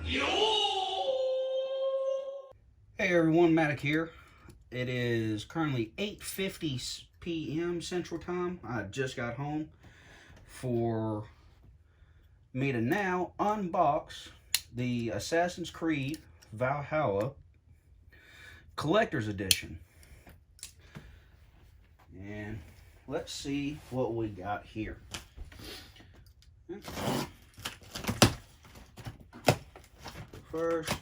Hey everyone, Matic here. It is currently 8:50 p.m. Central Time. I just got home for me to now unbox the Assassin's Creed Valhalla Collector's Edition. And let's see what we got here. First,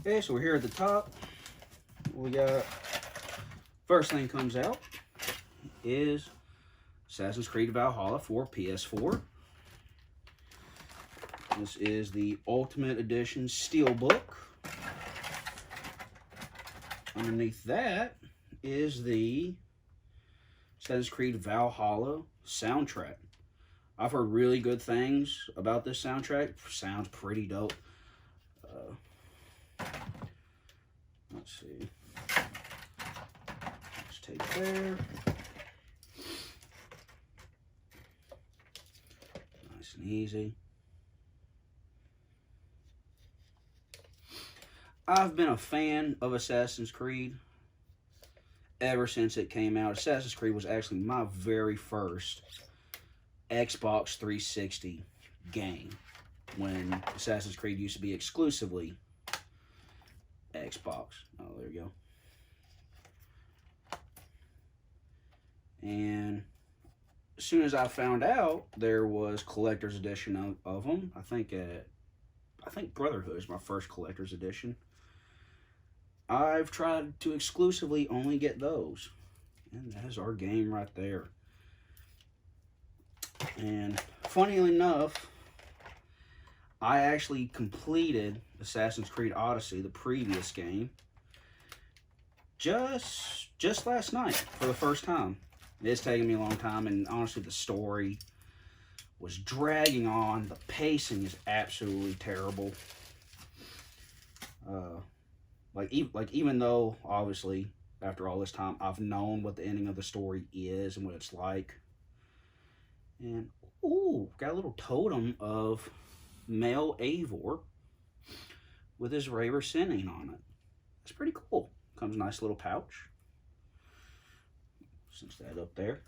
okay, so we're here at the top. We got, first thing comes out is Assassin's Creed Valhalla for PS4. This is the Ultimate Edition Steelbook. Underneath that is the Assassin's Creed Valhalla soundtrack. I've heard really good things about this soundtrack. Sounds pretty dope. Let's see. Let's take there. Nice and easy. I've been a fan of Assassin's Creed ever since it came out. Assassin's Creed was actually my very first Xbox 360 game when Assassin's Creed used to be exclusively Xbox. Oh, there you go. And as soon as I found out there was collector's edition of them, I think Brotherhood is my first collector's edition. I've tried to exclusively only get those, and that is our game right there. And funnily enough, I actually completed Assassin's Creed Odyssey, the previous game, just last night for the first time. It's taken me a long time, and honestly, the story was dragging on. The pacing is absolutely terrible. Even though, obviously, after all this time, I've known what the ending of the story is and what it's like. And, ooh, got a little totem of male Eivor with his Raver Sinning on it. It's pretty cool. Comes a nice little pouch. Cinch that up there.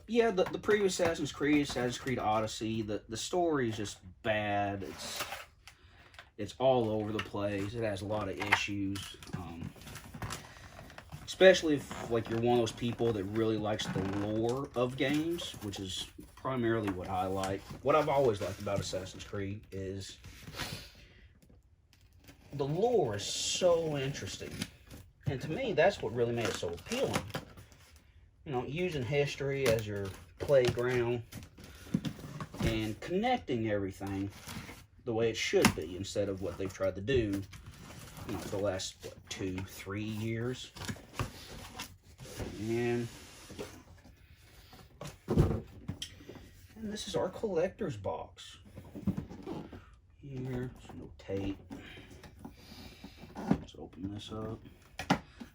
Yeah, the previous Assassin's Creed Odyssey, the story is just bad. It's all over the place. It has a lot of issues. Especially if, like, you're one of those people that really likes the lore of games, which is primarily what I like. What I've always liked about Assassin's Creed is the lore is so interesting. And to me, that's what really made it so appealing. You know, using history as your playground and connecting everything the way it should be instead of what they've tried to do, you know, for the last, what, 2-3 years. And this is our collector's box. Here, some no tape. Let's open this up.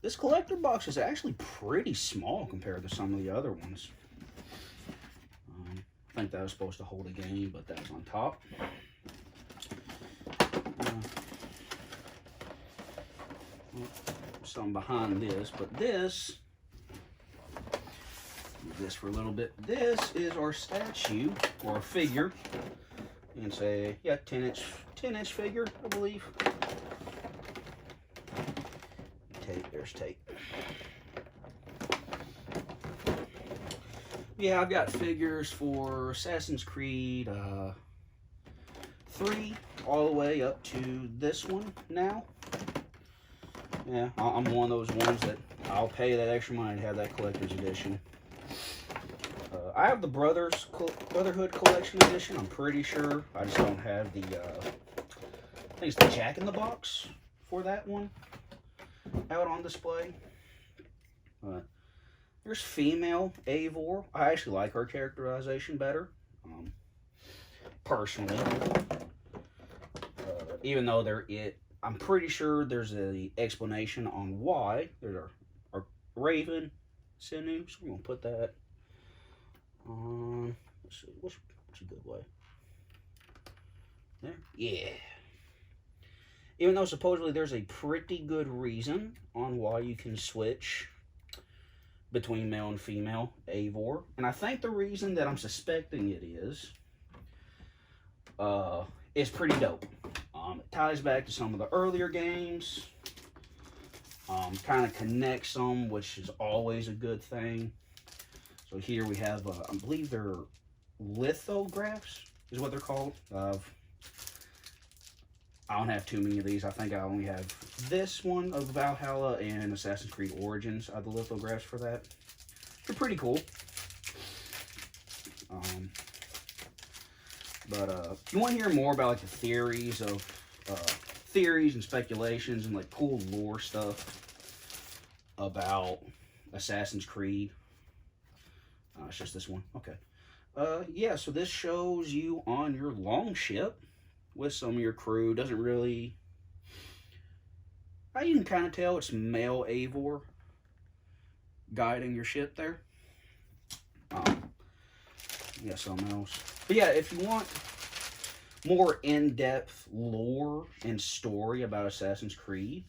This collector box is actually pretty small compared to some of the other ones. I think that was supposed to hold a game, but that was on top. Something behind this, but this for a little bit. This is our statue or figure. You can say, yeah, 10-inch figure, I believe. Tape, there's tape. Yeah, I've got figures for Assassin's Creed 3 all the way up to this one now. Yeah, I'm one of those ones that I'll pay that extra money to have that collector's edition. I have the Brotherhood Collection Edition, I'm pretty sure. I just don't have the, I think it's the Jack in the Box for that one out on display. There's female Eivor. I actually like her characterization better, personally. Even though I'm pretty sure there's an explanation on why. There's our Raven Sinew, so we're going to put that on. Let's see, That's a good way. There. Yeah. Even though supposedly there's a pretty good reason on why you can switch between male and female Eivor. And I think the reason that I'm suspecting it is pretty dope. It ties back to some of the earlier games. Kind of connects them, which is always a good thing. So here we have, I believe they're lithographs, is what they're called. I don't have too many of these. I think I only have this one of Valhalla and Assassin's Creed Origins are the lithographs for that. They're pretty cool. But if you want to hear more about like the theories and speculations and like cool lore stuff about Assassin's Creed, it's just this one. Okay. Yeah, so this shows you on your long ship with some of your crew. Doesn't really... You can kind of tell it's male Eivor guiding your ship there. Yeah, something else. But yeah, if you want more in-depth lore and story about Assassin's Creed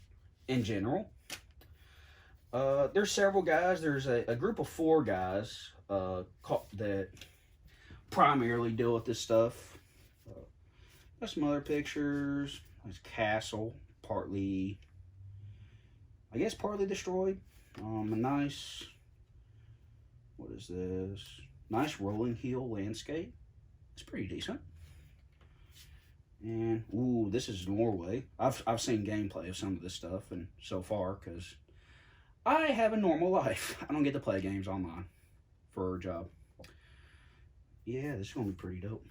in general, there's several guys. There's a group of 4 guys that primarily deal with this stuff. Got some other pictures. There's castle, partly, I guess, partly destroyed. A nice, what is this? Nice rolling hill landscape. It's pretty decent. And ooh, this is Norway. I've seen gameplay of some of this stuff, and so far, because I have a normal life. I don't get to play games online for a job. Yeah, this is gonna be pretty dope.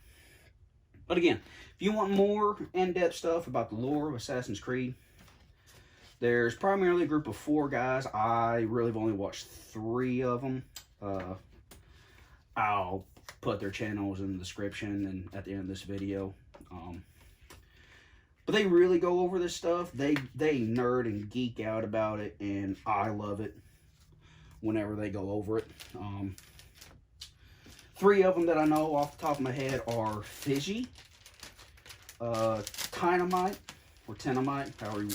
But again, if you want more in-depth stuff about the lore of Assassin's Creed, there's primarily a group of 4 guys. I really have only watched 3 of them. I'll put their channels in the description and at the end of this video. But they really go over this stuff. They nerd and geek out about it, and I love it whenever they go over it. 3 of them that I know off the top of my head are Fizhy, Tynamite, or Tynamite, however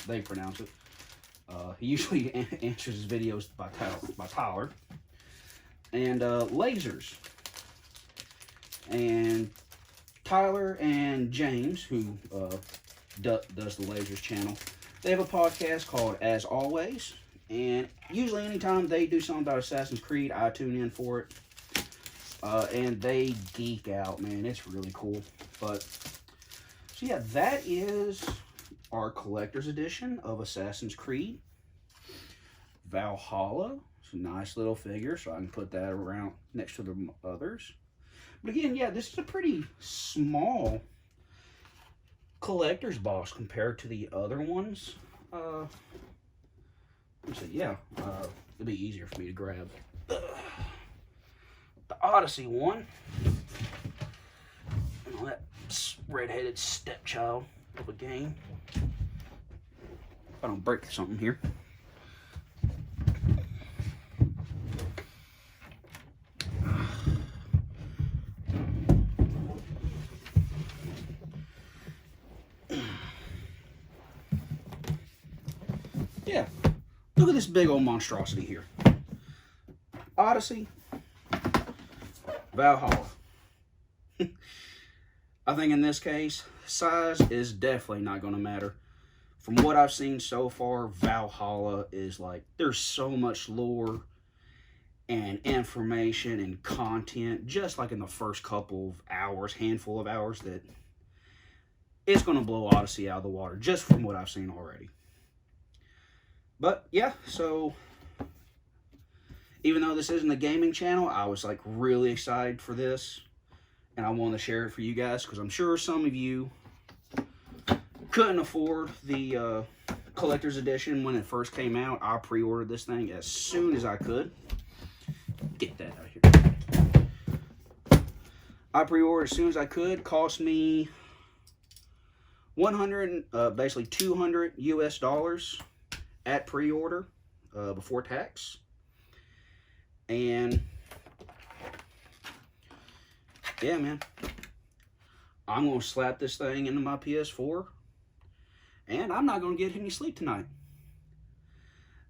they pronounce it. He usually answers his videos by Tyler. And LazerzZ. And Tyler and James, who does the LazerzZ channel, they have a podcast called As Always. And usually anytime they do something about Assassin's Creed, I tune in for it. And they geek out, man. It's really cool. But, so yeah, that is our collector's edition of Assassin's Creed Valhalla. It's a nice little figure, so I can put that around next to the others. But again, yeah, this is a pretty small collector's box compared to the other ones. So yeah, it'll be easier for me to grab the Odyssey one. Oh, that red-headed stepchild of a game. If I don't break something here. Yeah, look at this big old monstrosity here. Odyssey, Valhalla. I think in this case, size is definitely not going to matter. From what I've seen so far, Valhalla is like, there's so much lore and information and content, just like in the first couple of hours, handful of hours, that it's going to blow Odyssey out of the water, just from what I've seen already. But yeah, so even though this isn't a gaming channel, I was like really excited for this, and I wanted to share it for you guys, because I'm sure some of you couldn't afford the collector's edition when it first came out. I pre-ordered this thing as soon as I could. Get that out of here. I pre-ordered as soon as I could. Cost me basically $200 US at pre-order before tax. And yeah, man. I'm going to slap this thing into my PS4, and I'm not going to get any sleep tonight.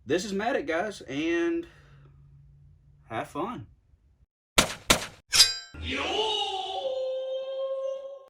This is Matic, guys, and have fun. Yo!